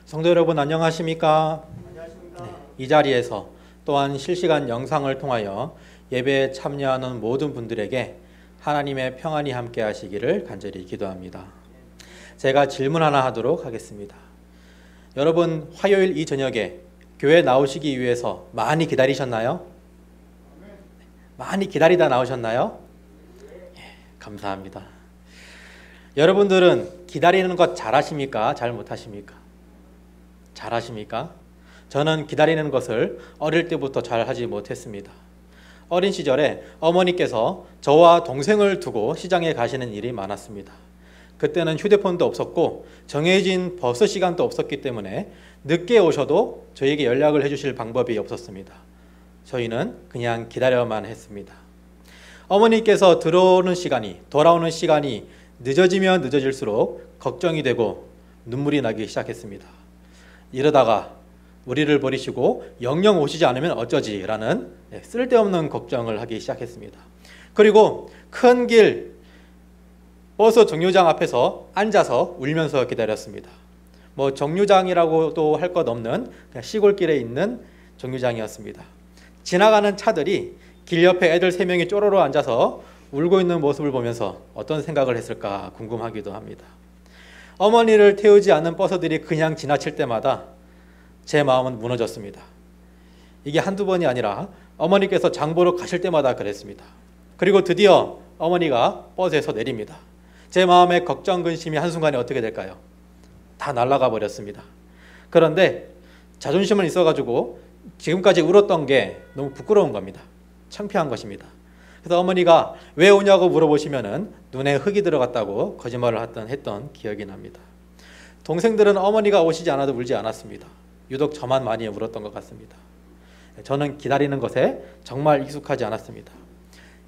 성도 여러분 안녕하십니까? 안녕하십니까? 이 자리에서 또한 실시간 영상을 통하여 예배에 참여하는 모든 분들에게 하나님의 평안이 함께 하시기를 간절히 기도합니다. 제가 질문 하나 하도록 하겠습니다. 여러분 화요일 이 저녁에 교회 나오시기 위해서 많이 기다리셨나요? 많이 기다리다 나오셨나요? 예, 감사합니다. 여러분들은 기다리는 것 잘하십니까? 잘 못하십니까? 잘하십니까? 저는 기다리는 것을 어릴 때부터 잘 하지 못했습니다. 어린 시절에 어머니께서 저와 동생을 두고 시장에 가시는 일이 많았습니다. 그때는 휴대폰도 없었고 정해진 버스 시간도 없었기 때문에 늦게 오셔도 저에게 연락을 해주실 방법이 없었습니다. 저희는 그냥 기다려만 했습니다. 어머니께서 들어오는 시간이, 돌아오는 시간이 늦어지면 늦어질수록 걱정이 되고 눈물이 나기 시작했습니다. 이러다가 우리를 버리시고 영영 오시지 않으면 어쩌지라는 쓸데없는 걱정을 하기 시작했습니다. 그리고 큰 길 버스 정류장 앞에서 앉아서 울면서 기다렸습니다. 정류장이라고도 할 것 없는 그냥 시골길에 있는 정류장이었습니다. 지나가는 차들이 길 옆에 애들 3명이 쪼로로 앉아서 울고 있는 모습을 보면서 어떤 생각을 했을까 궁금하기도 합니다. 어머니를 태우지 않는 버스들이 그냥 지나칠 때마다 제 마음은 무너졌습니다. 이게 한두 번이 아니라 어머니께서 장 보러 가실 때마다 그랬습니다. 그리고 드디어 어머니가 버스에서 내립니다. 제 마음의 걱정, 근심이 한순간에 어떻게 될까요? 다 날아가 버렸습니다. 그런데 자존심은 있어가지고 지금까지 울었던 게 너무 부끄러운 겁니다. 창피한 것입니다. 그래서 어머니가 왜 오냐고 물어보시면은 눈에 흙이 들어갔다고 거짓말을 했던 기억이 납니다. 동생들은 어머니가 오시지 않아도 울지 않았습니다. 유독 저만 많이 울었던 것 같습니다. 저는 기다리는 것에 정말 익숙하지 않았습니다.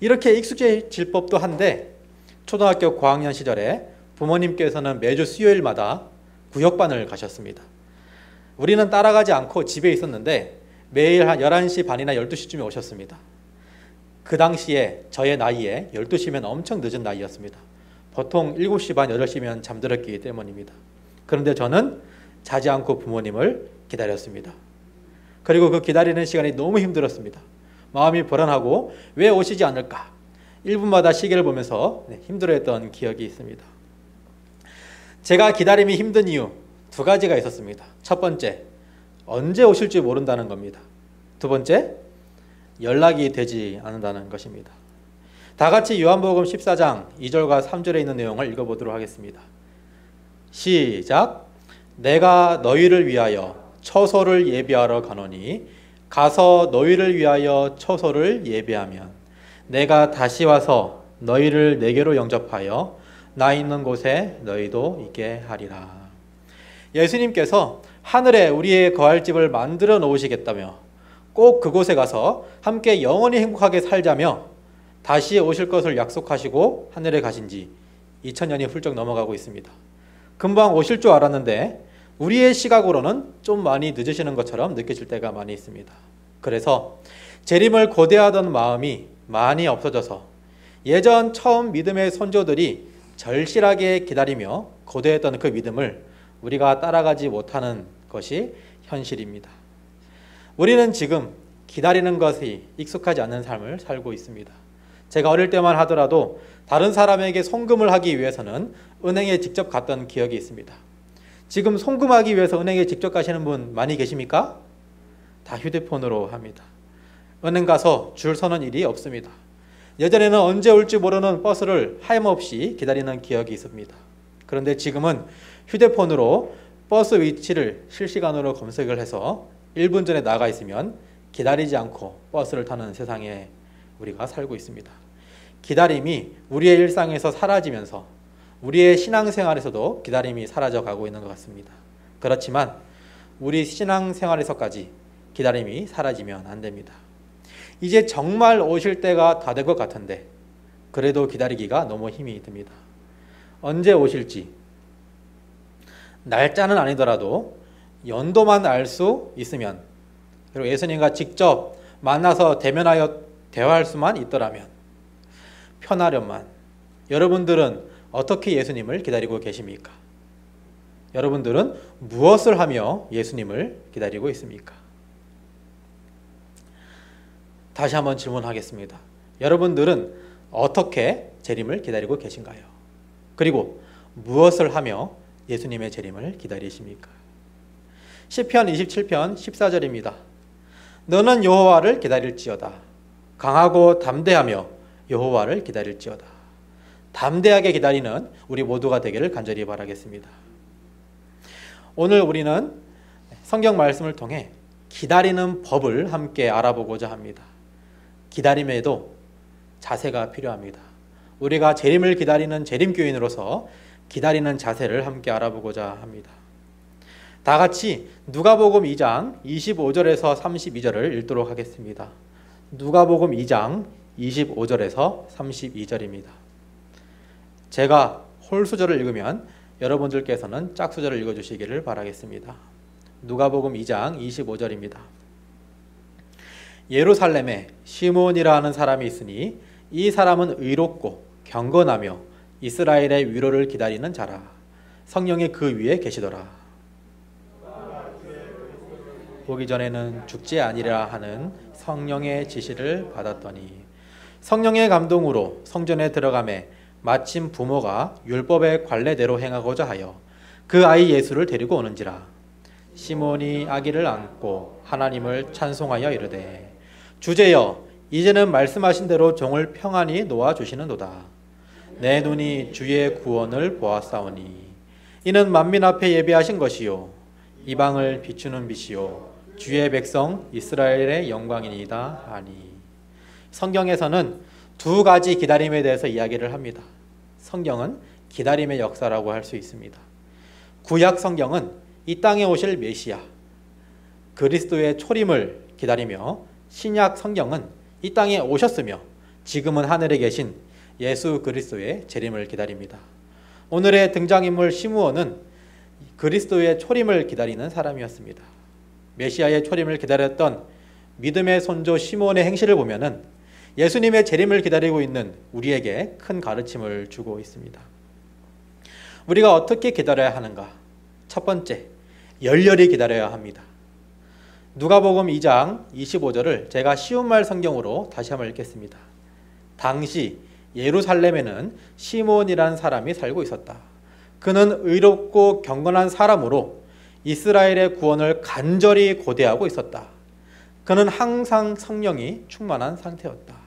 이렇게 익숙해질 법도 한데 초등학교 고학년 시절에 부모님께서는 매주 수요일마다 구역반을 가셨습니다. 우리는 따라가지 않고 집에 있었는데 매일 한 11시 반이나 12시쯤에 오셨습니다. 그 당시에 저의 나이에 12시면 엄청 늦은 나이였습니다. 보통 7시 반, 8시면 잠들었기 때문입니다. 그런데 저는 자지 않고 부모님을 기다렸습니다. 그리고 그 기다리는 시간이 너무 힘들었습니다. 마음이 불안하고 왜 오시지 않을까? 1분마다 시계를 보면서 힘들어했던 기억이 있습니다. 제가 기다림이 힘든 이유 2가지가 있었습니다. 첫 번째, 언제 오실지 모른다는 겁니다. 두 번째, 연락이 되지 않는다는 것입니다. 다 같이 요한복음 14장 2절과 3절에 있는 내용을 읽어보도록 하겠습니다. 시작. 내가 너희를 위하여 처소를 예비하러 가노니 가서 너희를 위하여 처소를 예비하면 내가 다시 와서 너희를 내게로 영접하여 나 있는 곳에 너희도 있게 하리라. 예수님께서 하늘에 우리의 거할 집을 만들어 놓으시겠다며 꼭 그곳에 가서 함께 영원히 행복하게 살자며 다시 오실 것을 약속하시고 하늘에 가신 지 2000년이 훌쩍 넘어가고 있습니다. 금방 오실 줄 알았는데 우리의 시각으로는 좀 많이 늦으시는 것처럼 느껴질 때가 많이 있습니다. 그래서 재림을 고대하던 마음이 많이 없어져서 예전 처음 믿음의 선조들이 절실하게 기다리며 고대했던 그 믿음을 우리가 따라가지 못하는 것이 현실입니다. 우리는 지금 기다리는 것이 익숙하지 않는 삶을 살고 있습니다. 제가 어릴 때만 하더라도 다른 사람에게 송금을 하기 위해서는 은행에 직접 갔던 기억이 있습니다. 지금 송금하기 위해서 은행에 직접 가시는 분 많이 계십니까? 다 휴대폰으로 합니다. 은행 가서 줄 서는 일이 없습니다. 예전에는 언제 올지 모르는 버스를 하염없이 기다리는 기억이 있습니다. 그런데 지금은 휴대폰으로 버스 위치를 실시간으로 검색을 해서 1분 전에 나가 있으면 기다리지 않고 버스를 타는 세상에 우리가 살고 있습니다. 기다림이 우리의 일상에서 사라지면서 우리의 신앙생활에서도 기다림이 사라져가고 있는 것 같습니다. 그렇지만 우리 신앙생활에서까지 기다림이 사라지면 안 됩니다. 이제 정말 오실 때가 다 된 것 같은데 그래도 기다리기가 너무 힘이 듭니다. 언제 오실지 날짜는 아니더라도 연도만 알 수 있으면, 그리고 예수님과 직접 만나서 대면하여 대화할 수만 있더라면 편하련만. 여러분들은 어떻게 예수님을 기다리고 계십니까? 여러분들은 무엇을 하며 예수님을 기다리고 있습니까? 다시 한번 질문하겠습니다. 여러분들은 어떻게 재림을 기다리고 계신가요? 그리고 무엇을 하며 예수님의 재림을 기다리십니까? 시편 27편 14절입니다. 너는 여호와를 기다릴지어다. 강하고 담대하며 여호와를 기다릴지어다. 담대하게 기다리는 우리 모두가 되기를 간절히 바라겠습니다. 오늘 우리는 성경 말씀을 통해 기다리는 법을 함께 알아보고자 합니다. 기다림에도 자세가 필요합니다. 우리가 재림을 기다리는 재림교인으로서 기다리는 자세를 함께 알아보고자 합니다. 다 같이 누가복음 2장 25절에서 32절을 읽도록 하겠습니다. 누가복음 2장 25절에서 32절입니다. 제가 홀수절을 읽으면 여러분들께서는 짝수절을 읽어주시기를 바라겠습니다. 누가복음 2장 25절입니다. 예루살렘에 시몬이라 하는 사람이 있으니 이 사람은 의롭고 경건하며 이스라엘의 위로를 기다리는 자라. 성령이 그 위에 계시더라. 보기 전에는 죽지 아니라 하는 성령의 지시를 받았더니 성령의 감동으로 성전에 들어가매 마침 부모가 율법의 관례대로 행하고자 하여 그 아이 예수를 데리고 오는지라. 시몬이 아기를 안고 하나님을 찬송하여 이르되 주제여 이제는 말씀하신 대로 종을 평안히 놓아주시는도다. 내 눈이 주의 구원을 보았사오니 이는 만민 앞에 예비하신 것이요 이방을 비추는 빛이요 주의 백성 이스라엘의 영광이니이다 하니. 성경에서는 두 가지 기다림에 대해서 이야기를 합니다. 성경은 기다림의 역사라고 할 수 있습니다. 구약 성경은 이 땅에 오실 메시아 그리스도의 초림을 기다리며 신약 성경은 이 땅에 오셨으며 지금은 하늘에 계신 예수 그리스도의 재림을 기다립니다. 오늘의 등장인물 시므온은 그리스도의 초림을 기다리는 사람이었습니다. 메시아의 초림을 기다렸던 믿음의 손조 시므온의 행실을 보면은 예수님의 재림을 기다리고 있는 우리에게 큰 가르침을 주고 있습니다. 우리가 어떻게 기다려야 하는가? 첫 번째, 열렬히 기다려야 합니다. 누가복음 2장 25절을 제가 쉬운 말 성경으로 다시 한번 읽겠습니다. 당시 예루살렘에는 시몬이라는 사람이 살고 있었다. 그는 의롭고 경건한 사람으로 이스라엘의 구원을 간절히 고대하고 있었다. 그는 항상 성령이 충만한 상태였다.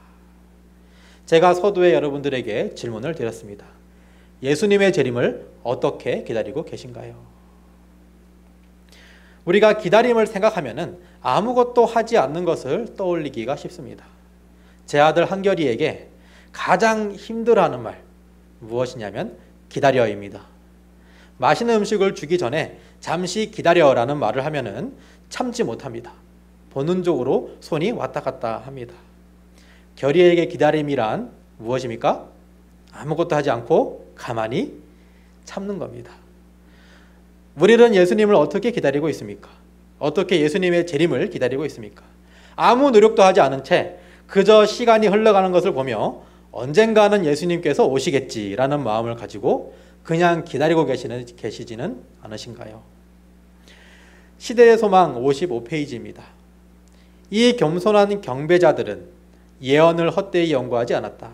제가 서두에 여러분들에게 질문을 드렸습니다. 예수님의 재림을 어떻게 기다리고 계신가요? 우리가 기다림을 생각하면은 아무것도 하지 않는 것을 떠올리기가 쉽습니다. 제 아들 한결이에게 가장 힘들어하는 말 무엇이냐면 기다려입니다. 맛있는 음식을 주기 전에 잠시 기다려라는 말을 하면은 참지 못합니다. 본능적으로 손이 왔다 갔다 합니다. 결의에게 기다림이란 무엇입니까? 아무것도 하지 않고 가만히 참는 겁니다. 우리는 예수님을 어떻게 기다리고 있습니까? 어떻게 예수님의 재림을 기다리고 있습니까? 아무 노력도 하지 않은 채 그저 시간이 흘러가는 것을 보며 언젠가는 예수님께서 오시겠지라는 마음을 가지고 그냥 기다리고 계시지는 않으신가요? 시대의 소망 55페이지입니다. 이 겸손한 경배자들은 예언을 헛되이 연구하지 않았다.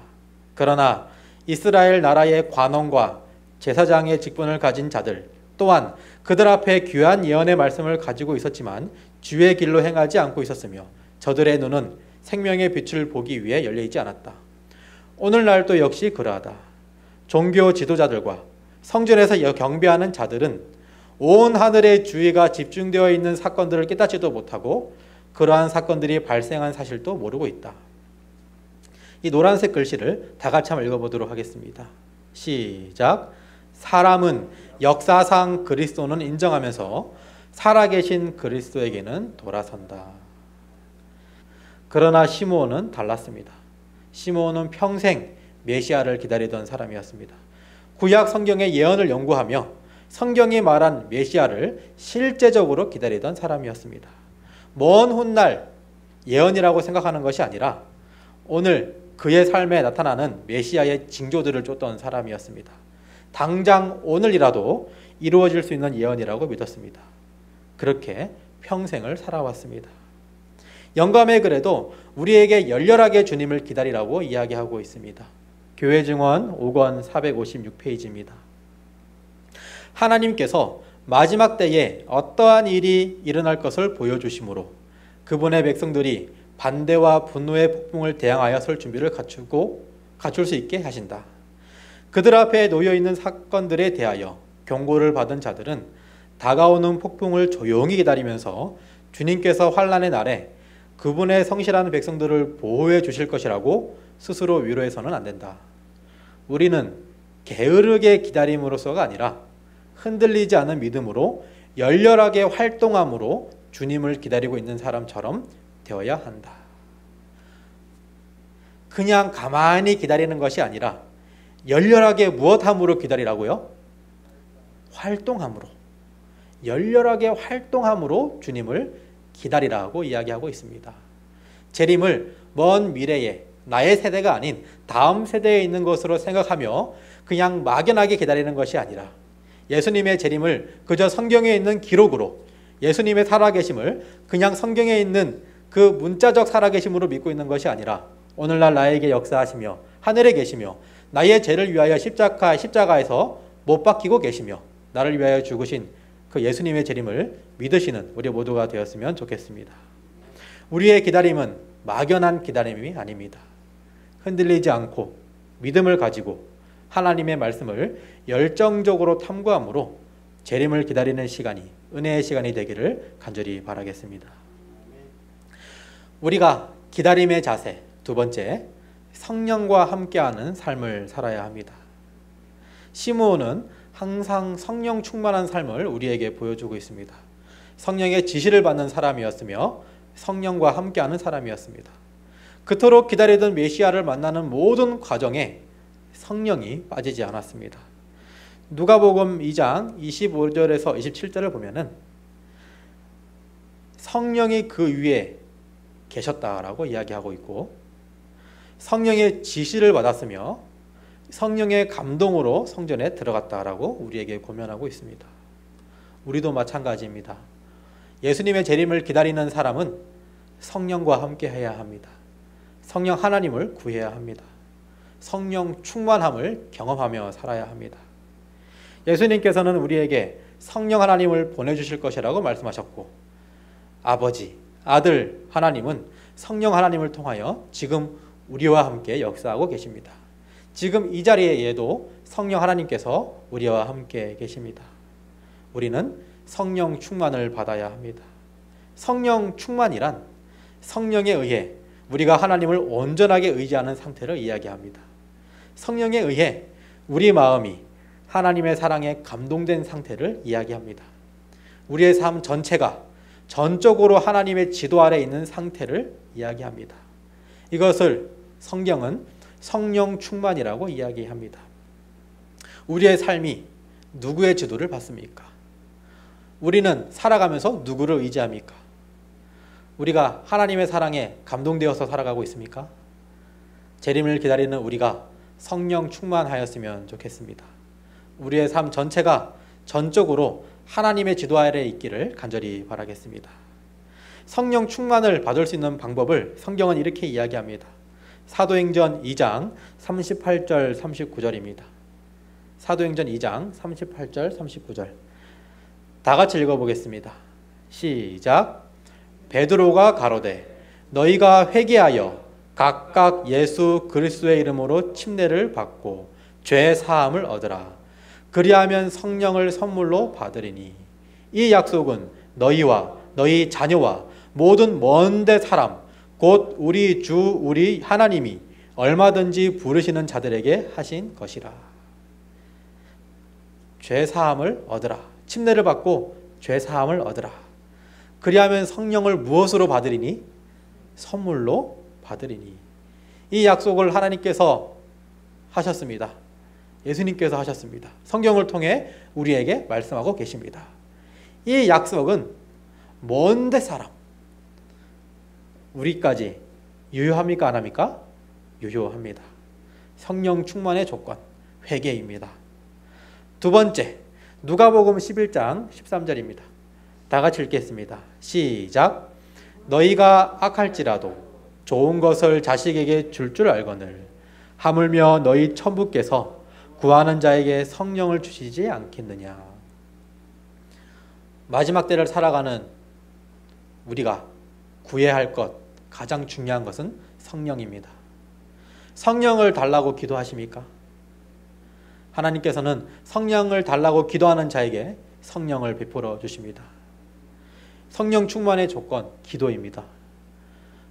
그러나 이스라엘 나라의 관원과 제사장의 직분을 가진 자들 또한 그들 앞에 귀한 예언의 말씀을 가지고 있었지만 주의 길로 행하지 않고 있었으며 저들의 눈은 생명의 빛을 보기 위해 열려있지 않았다. 오늘날도 역시 그러하다. 종교 지도자들과 성전에서 경배하는 자들은 온 하늘의 주의가 집중되어 있는 사건들을 깨닫지도 못하고 그러한 사건들이 발생한 사실도 모르고 있다. 이 노란색 글씨를 다 같이 한번 읽어보도록 하겠습니다. 시작. 사람은 역사상 그리스도는 인정하면서 살아계신 그리스도에게는 돌아선다. 그러나 시므온은 달랐습니다. 시므온은 평생 메시아를 기다리던 사람이었습니다. 구약 성경의 예언을 연구하며 성경이 말한 메시아를 실제적으로 기다리던 사람이었습니다. 먼 훗날 예언이라고 생각하는 것이 아니라 오늘 그의 삶에 나타나는 메시아의 징조들을 쫓던 사람이었습니다. 당장 오늘이라도 이루어질 수 있는 예언이라고 믿었습니다. 그렇게 평생을 살아왔습니다. 영감의 글에도 우리에게 열렬하게 주님을 기다리라고 이야기하고 있습니다. 교회 증언 5권 456페이지입니다. 하나님께서 마지막 때에 어떠한 일이 일어날 것을 보여주심으로 그분의 백성들이 반대와 분노의 폭풍을 대항하여 설 준비를 갖출 수 있게 하신다. 그들 앞에 놓여있는 사건들에 대하여 경고를 받은 자들은 다가오는 폭풍을 조용히 기다리면서 주님께서 환난의 날에 그분의 성실한 백성들을 보호해 주실 것이라고 스스로 위로해서는 안 된다. 우리는 게으르게 기다림으로서가 아니라 흔들리지 않은 믿음으로 열렬하게 활동함으로 주님을 기다리고 있는 사람처럼 되어야 한다. 그냥 가만히 기다리는 것이 아니라 열렬하게 무엇함으로 기다리라고요? 활동함으로. 열렬하게 활동함으로 주님을 기다리라고 이야기하고 있습니다. 재림을 먼 미래에 나의 세대가 아닌 다음 세대에 있는 것으로 생각하며 그냥 막연하게 기다리는 것이 아니라 예수님의 재림을 그저 성경에 있는 기록으로, 예수님의 살아계심을 그냥 성경에 있는 그 문자적 살아계심으로 믿고 있는 것이 아니라 오늘날 나에게 역사하시며 하늘에 계시며 나의 죄를 위하여 십자가에서 못 박히고 계시며 나를 위하여 죽으신 그 예수님의 재림을 믿으시는 우리 모두가 되었으면 좋겠습니다. 우리의 기다림은 막연한 기다림이 아닙니다. 흔들리지 않고 믿음을 가지고 하나님의 말씀을 열정적으로 탐구함으로 재림을 기다리는 시간이 은혜의 시간이 되기를 간절히 바라겠습니다. 우리가 기다림의 자세, 두 번째, 성령과 함께하는 삶을 살아야 합니다. 시므온은 항상 성령 충만한 삶을 우리에게 보여주고 있습니다. 성령의 지시를 받는 사람이었으며 성령과 함께하는 사람이었습니다. 그토록 기다리던 메시아를 만나는 모든 과정에 성령이 빠지지 않았습니다. 누가복음 2장 25절에서 27절을 보면은 성령이 그 위에 계셨다라고 이야기하고 있고 성령의 지시를 받았으며 성령의 감동으로 성전에 들어갔다라고 우리에게 고면하고 있습니다. 우리도 마찬가지입니다. 예수님의 재림을 기다리는 사람은 성령과 함께 해야 합니다. 성령 하나님을 구해야 합니다. 성령 충만함을 경험하며 살아야 합니다. 예수님께서는 우리에게 성령 하나님을 보내주실 것이라고 말씀하셨고 아버지, 아들 하나님은 성령 하나님을 통하여 지금 우리와 함께 역사하고 계십니다. 지금 이 자리에도 성령 하나님께서 우리와 함께 계십니다. 우리는 성령 충만을 받아야 합니다. 성령 충만이란 성령에 의해 우리가 하나님을 온전하게 의지하는 상태를 이야기합니다. 성령에 의해 우리 마음이 하나님의 사랑에 감동된 상태를 이야기합니다. 우리의 삶 전체가 전적으로 하나님의 지도 아래 있는 상태를 이야기합니다. 이것을 성경은 성령 충만이라고 이야기합니다. 우리의 삶이 누구의 지도를 받습니까? 우리는 살아가면서 누구를 의지합니까? 우리가 하나님의 사랑에 감동되어서 살아가고 있습니까? 재림을 기다리는 우리가 성령 충만하였으면 좋겠습니다. 우리의 삶 전체가 전적으로 하나님의 지도 아래 있기를 간절히 바라겠습니다. 성령 충만을 받을 수 있는 방법을 성경은 이렇게 이야기합니다. 사도행전 2장 38절 39절입니다. 사도행전 2장 38절 39절 다 같이 읽어보겠습니다. 시작. 베드로가 가로되 너희가 회개하여 각각 예수 그리스도의 이름으로 침례를 받고 죄 사함을 얻으라. 그리하면 성령을 선물로 받으리니 이 약속은 너희와 너희 자녀와 모든 먼데 사람 곧 우리 주 우리 하나님이 얼마든지 부르시는 자들에게 하신 것이라. 죄 사함을 얻으라. 침례를 받고 죄 사함을 얻으라. 그리하면 성령을 무엇으로 받으리니? 선물로 받으리니. 이 약속을 하나님께서 하셨습니다. 예수님께서 하셨습니다. 성경을 통해 우리에게 말씀하고 계십니다. 이 약속은 먼데 사람 우리까지 유효합니까? 안 합니까? 유효합니다. 성령 충만의 조건 회개입니다. 두 번째, 누가복음 11장 13절입니다. 다 같이 읽겠습니다. 시작. 너희가 악할지라도 좋은 것을 자식에게 줄 줄 알거늘 하물며 너희 천부께서 구하는 자에게 성령을 주시지 않겠느냐. 마지막 때를 살아가는 우리가 구해야 할 것, 가장 중요한 것은 성령입니다. 성령을 달라고 기도하십니까? 하나님께서는 성령을 달라고 기도하는 자에게 성령을 베풀어 주십니다. 성령 충만의 조건, 기도입니다.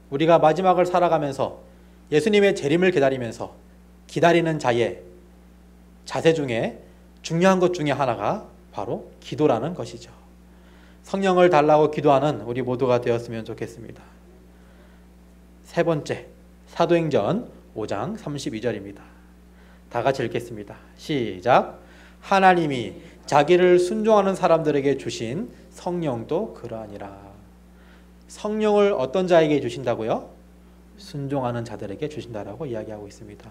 우리가 마지막을 살아가면서 예수님의 재림을 기다리면서 기다리는 자의 자세 중에 중요한 것 중에 하나가 바로 기도라는 것이죠. 성령을 달라고 기도하는 우리 모두가 되었으면 좋겠습니다. 세 번째, 사도행전 5장 32절입니다. 다 같이 읽겠습니다. 시작. 하나님이 자기를 순종하는 사람들에게 주신 성령도 그러하니라. 성령을 어떤 자에게 주신다고요? 순종하는 자들에게 주신다라고 이야기하고 있습니다.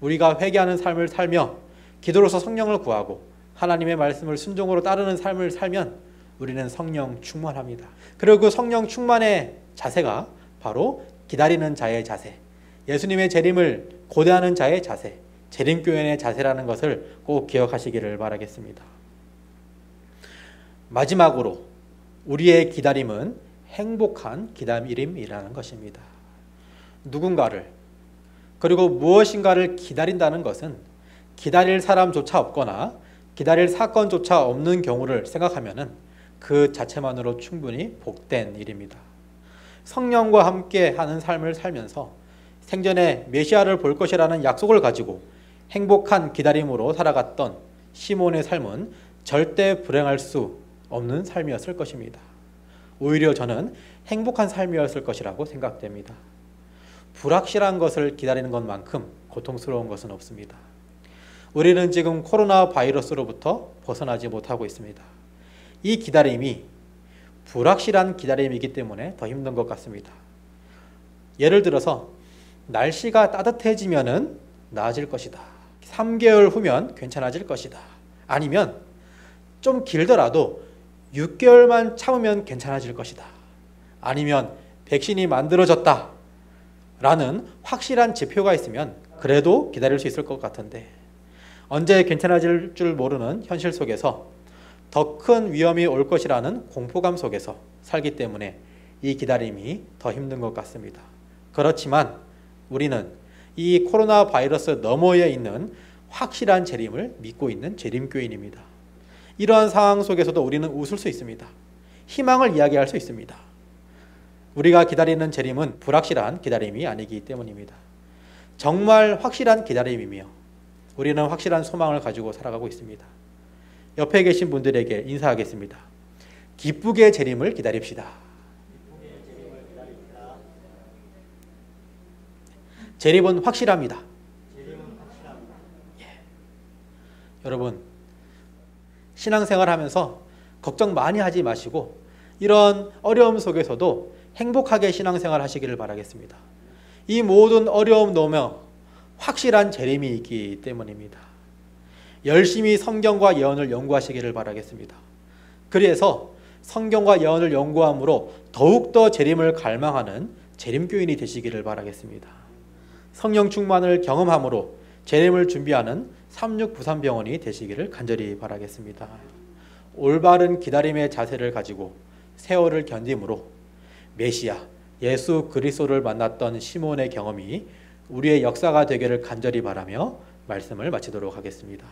우리가 회개하는 삶을 살며 기도로서 성령을 구하고 하나님의 말씀을 순종으로 따르는 삶을 살면 우리는 성령 충만합니다. 그리고 그 성령 충만의 자세가 바로 기다리는 자의 자세, 예수님의 재림을 고대하는 자의 자세, 재림교인의 자세라는 것을 꼭 기억하시기를 바라겠습니다. 마지막으로 우리의 기다림은 행복한 기다림이라는 것입니다. 누군가를 그리고 무엇인가를 기다린다는 것은 기다릴 사람조차 없거나 기다릴 사건조차 없는 경우를 생각하면 그 자체만으로 충분히 복된 일입니다. 성령과 함께 하는 삶을 살면서 생전에 메시아를 볼 것이라는 약속을 가지고 행복한 기다림으로 살아갔던 시몬의 삶은 절대 불행할 수 없는 삶이었을 것입니다. 오히려 저는 행복한 삶이었을 것이라고 생각됩니다. 불확실한 것을 기다리는 것만큼 고통스러운 것은 없습니다. 우리는 지금 코로나 바이러스로부터 벗어나지 못하고 있습니다. 이 기다림이 불확실한 기다림이기 때문에 더 힘든 것 같습니다. 예를 들어서 날씨가 따뜻해지면 나아질 것이다. 3개월 후면 괜찮아질 것이다. 아니면 좀 길더라도 6개월만 참으면 괜찮아질 것이다. 아니면 백신이 만들어졌다 라는 확실한 지표가 있으면 그래도 기다릴 수 있을 것 같은데 언제 괜찮아질 줄 모르는 현실 속에서 더 큰 위험이 올 것이라는 공포감 속에서 살기 때문에 이 기다림이 더 힘든 것 같습니다. 그렇지만 우리는 이 코로나 바이러스 너머에 있는 확실한 재림을 믿고 있는 재림교인입니다. 이러한 상황 속에서도 우리는 웃을 수 있습니다. 희망을 이야기할 수 있습니다. 우리가 기다리는 재림은 불확실한 기다림이 아니기 때문입니다. 정말 확실한 기다림이며 우리는 확실한 소망을 가지고 살아가고 있습니다. 옆에 계신 분들에게 인사하겠습니다. 기쁘게 재림을 기다립시다. 재림은 확실합니다. 예. 여러분, 신앙생활 하면서 걱정 많이 하지 마시고 이런 어려움 속에서도 행복하게 신앙생활 하시기를 바라겠습니다. 이 모든 어려움 넘어 확실한 재림이 있기 때문입니다. 열심히 성경과 예언을 연구하시기를 바라겠습니다. 그래서 성경과 예언을 연구함으로 더욱더 재림을 갈망하는 재림교인이 되시기를 바라겠습니다. 성령 충만을 경험함으로 재림을 준비하는 36부산병원이 되시기를 간절히 바라겠습니다. 올바른 기다림의 자세를 가지고 세월을 견딤으로 메시아 예수 그리스도를 만났던 시몬의 경험이 우리의 역사가 되기를 간절히 바라며 말씀을 마치도록 하겠습니다.